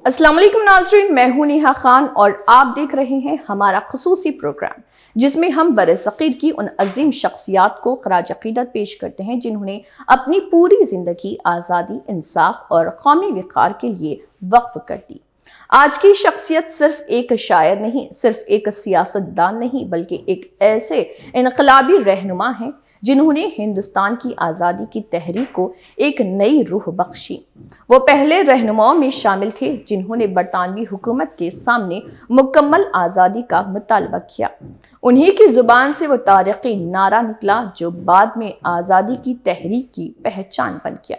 अस्सलाम वालेकुम नाज़रीन, मैं हूं नेहा खान और आप देख रहे हैं हमारा खुसूसी प्रोग्राम जिसमें हम बरसग़ीर की उन अजीम शख्सियात को खराज अक़ीदत पेश करते हैं जिन्होंने अपनी पूरी जिंदगी आज़ादी, इंसाफ और कौमी वक़ार के लिए वक्फ कर दी। आज की शख्सियत सिर्फ एक शायर नहीं, सिर्फ एक सियासतदान नहीं, बल्कि एक ऐसे इनकलाबी रहनुमा हैं जिन्होंने हिंदुस्तान की आज़ादी की तहरीक को एक नई रूह बख्शी। वो पहले रहनुमाओं में शामिल थे जिन्होंने बरतानवी हुकूमत के सामने मुकम्मल आज़ादी का मुतालबा किया। उन्हीं की ज़ुबान से वो तारीख़ी नारा निकला जो बाद में आज़ादी की तहरीक की पहचान बन गया,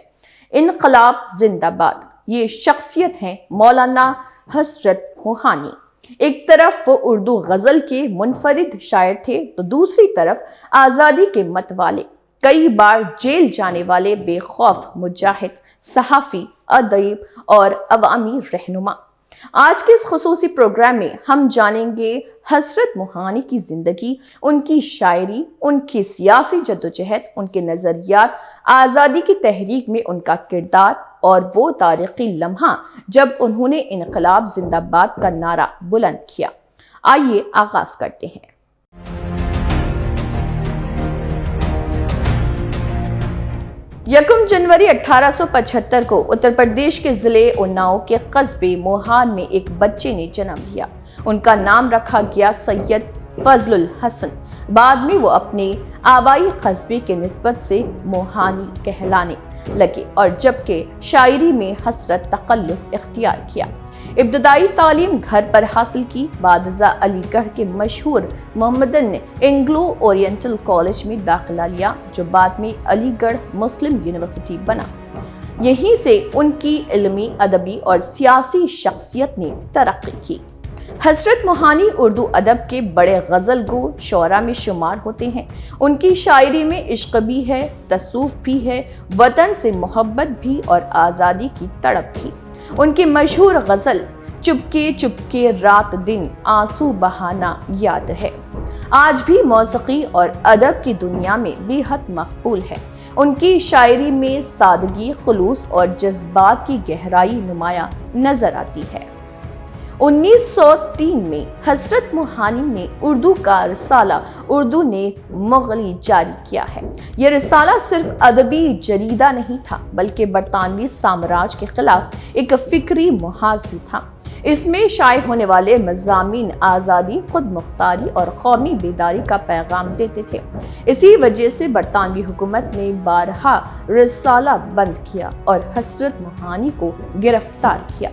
इनकलाब जिंदाबाद। ये शख्सियत हैं मौलाना हसरत मोहानी। एक तरफ वो उर्दू गज़ल के मुनफरिद शायर थे तो दूसरी तरफ आज़ादी के मतवाले, कई बार जेल जाने वाले बेखौफ मुजाहिद, सहाफ़ी, अदीब और अवामी रहनुमा। आज के इस खुसूसी प्रोग्राम में हम जानेंगे हसरत मोहानी की ज़िंदगी, उनकी शायरी, उनकी सियासी जद्दोजहद, उनके नज़रियात, आज़ादी की तहरीक में उनका किरदार और वो तारीख़ी लम्हा जब उन्होंने इनकलाब जिंदाबाद का नारा बुलंद किया। आइए आगाज़ करते हैं। 1 जनवरी 1875 को उत्तर प्रदेश के ज़िले उन्नाव के कस्बे मोहान में एक बच्चे ने जन्म लिया। उनका नाम रखा गया सैयद फजलुल हसन। बाद में वो अपने आबाई कस्बे के निस्बत से मोहानी कहलाने लगे और जबकि शायरी में हसरत तकल्लुस इख्तियार किया। इब्तदाई तालीम घर पर हासिल की। बादजा अलीगढ़ के मशहूर मोहम्मदन एंग्लो ओरिएंटल कॉलेज में दाखिला लिया जो बाद में अलीगढ़ मुस्लिम यूनिवर्सिटी बना। यहीं से उनकी इल्मी, अदबी और सियासी शख्सियत ने तरक्की की। हसरत मोहानी उर्दू अदब के बड़े गज़ल गो शोरा में शुमार होते हैं। उनकी शायरी में इश्क भी है, तसूफ़ भी है, वतन से मोहब्बत भी और आज़ादी की तड़प भी। उनकी मशहूर गज़ल चुपके चुपके रात दिन आंसू बहाना याद है आज भी मौसीकी और अदब की दुनिया में बेहद मकबूल है। उनकी शायरी में सादगी, खुलूस और जज्बात की गहराई नुमाया नजर आती है। 1903 में हसरत मोहानी ने उर्दू का रिसाला उर्दू ने मुग़ली जारी किया है। यह रिसाला सिर्फ अदबी जरीदा नहीं था बल्कि बरतानवी साम्राज्य के खिलाफ एक फिक्री मुहाज भी था। इसमें शाये होने वाले मज़ामीन आज़ादी, खुद मुख्तारी और कौमी बेदारी का पैगाम देते थे। इसी वजह से बरतानवी हुकूमत ने बारहा रिसाला बंद किया और हसरत मोहानी को गिरफ्तार किया।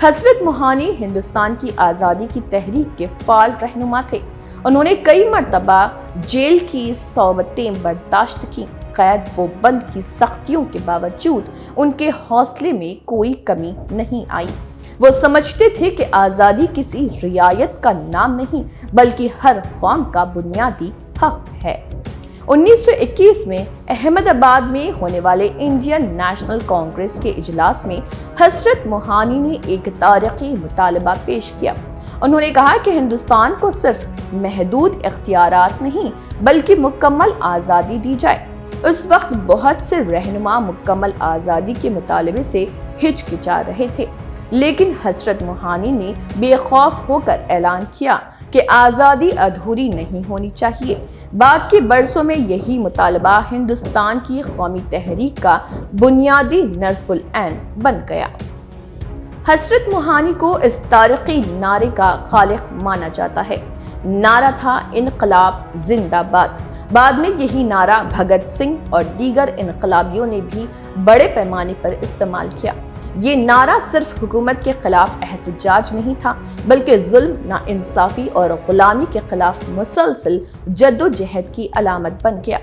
हसरत मोहानी हिंदुस्तान की आज़ादी की तहरीक के फाल रहनुमा थे। उन्होंने कई मरतबा जेल की सौबतें बर्दाश्त की। कैद व बंद की सख्तियों के बावजूद उनके हौसले में कोई कमी नहीं आई। वो समझते थे कि आज़ादी किसी रियायत का नाम नहीं बल्कि हर कौम का बुनियादी हक है। 1921 में अहमदाबाद में होने वाले इंडियन नेशनल कांग्रेस के इजलास में हसरत मोहानी ने एक तारीख़ी मुतालबा पेश किया। उन्होंने कहा कि हिंदुस्तान को सिर्फ महदूद इख्तियारात नहीं बल्कि मुकम्मल आज़ादी दी जाए। उस वक्त बहुत से रहनुमा मुकम्मल आज़ादी के मुतालबे से हिचकिचा रहे थे, लेकिन हसरत मोहानी ने बेखौफ होकर ऐलान किया कि आज़ादी अधूरी नहीं होनी चाहिए। बाद के बरसों में यही मुतालबा हिंदुस्तान की कौमी तहरीक का बुनियादी नज़्बुल ऐन बन गया। हसरत मोहानी को इस तारीख़ी नारे का खालिक माना जाता है। नारा था इनकलाब जिंदाबाद। बाद में यही नारा भगत सिंह और दीगर इनकलाबियों ने भी बड़े पैमाने पर इस्तेमाल किया। ये नारा सिर्फ हुकूमत के खिलाफ एहतजाज नहीं था बल्कि जुल्म, नाइंसाफ़ी और गुलामी के खिलाफ मुसलसल जद्दोजहद की अलामत बन गया।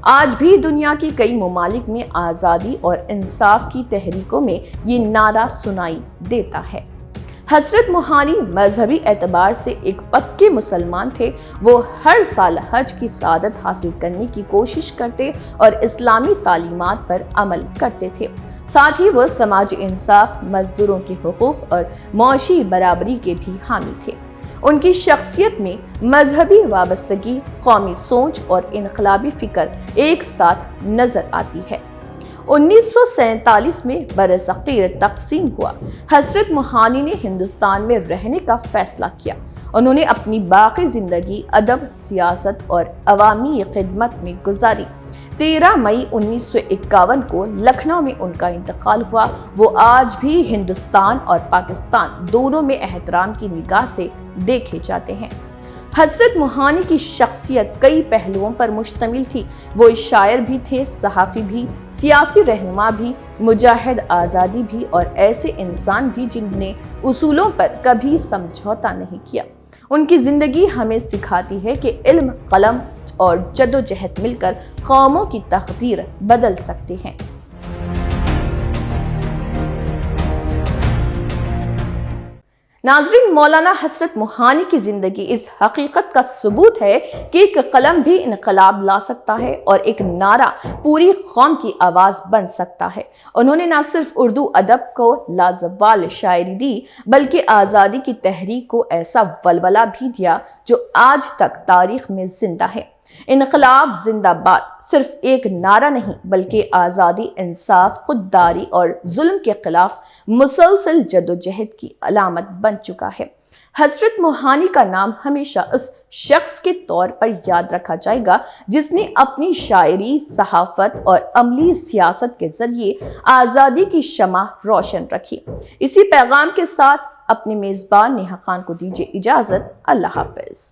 आज भी दुनिया की कई ममालिक में आज़ादी और इंसाफ की तहरीकों में ये नारा सुनाई देता है। हसरत मोहानी मजहबी एतबार से एक पक्के मुसलमान थे। वो हर साल हज की सादत हासिल करने की कोशिश करते और इस्लामी तालीमात पर अमल करते थे। साथ ही वो समाजी इंसाफ, मजदूरों के हुकूक और मौशी बराबरी के भी हामी थे। उनकी शख्सियत में मजहबी वाबस्तगी, कौमी सोच और इनकलाबी फिक्र एक साथ नजर आती है। 1947 में बरसग़ीर तक़सीम हुआ। हज़रत मोहानी ने हिंदुस्तान में रहने का फैसला किया। उन्होंने अपनी बाकी जिंदगी अदब, सियासत और अवामी खिदमत में गुजारी। 13 मई 1951 को लखनऊ में उनका इंतकाल हुआ। वो आज भी हिंदुस्तान और पाकिस्तान दोनों में एहतराम की निगाह से देखे जाते हैं। हज़रत मोहानी की शख्सियत कई पहलुओं पर मुश्तमिल थी। वो शायर भी थे, सहाफ़ी भी, सियासी रहनुमा भी, मुजाहिद आज़ादी भी और ऐसे इंसान भी जिन्होंने उसूलों पर कभी समझौता नहीं किया। उनकी ज़िंदगी हमें सिखाती है कि इल्म, कलम और जद्दोजहद मिलकर कौमों की तकदीर बदल सकते हैं। नाज़रीन, मौलाना हज़रत मोहानी की ज़िंदगी इस हकीकत का सबूत है कि एक कलम भी इनकलाब ला सकता है और एक नारा पूरी कौम की आवाज़ बन सकता है। उन्होंने न सिर्फ उर्दू अदब को लाजवाल शायरी दी, बल्कि आज़ादी की तहरीक को ऐसा वलवला भी दिया जो आज तक तारीख में जिंदा है। इनकलाब जिंदाबाद सिर्फ एक नारा नहीं, बल्कि आज़ादी, इंसाफ, खुददारी और जुल्म के खिलाफ मुसलसल जद्दोजहद की अलामत बन चुका है। हज़रत मोहानी का नाम हमेशा उस शख्स के तौर पर याद रखा जाएगा जिसने अपनी शायरी, सहाफत और अमली सियासत के जरिए आज़ादी की शमा रोशन रखी। इसी पैगाम के साथ अपने मेज़बान नेहा खान को दीजिए इजाज़त। अल्लाह हाफ़िज़।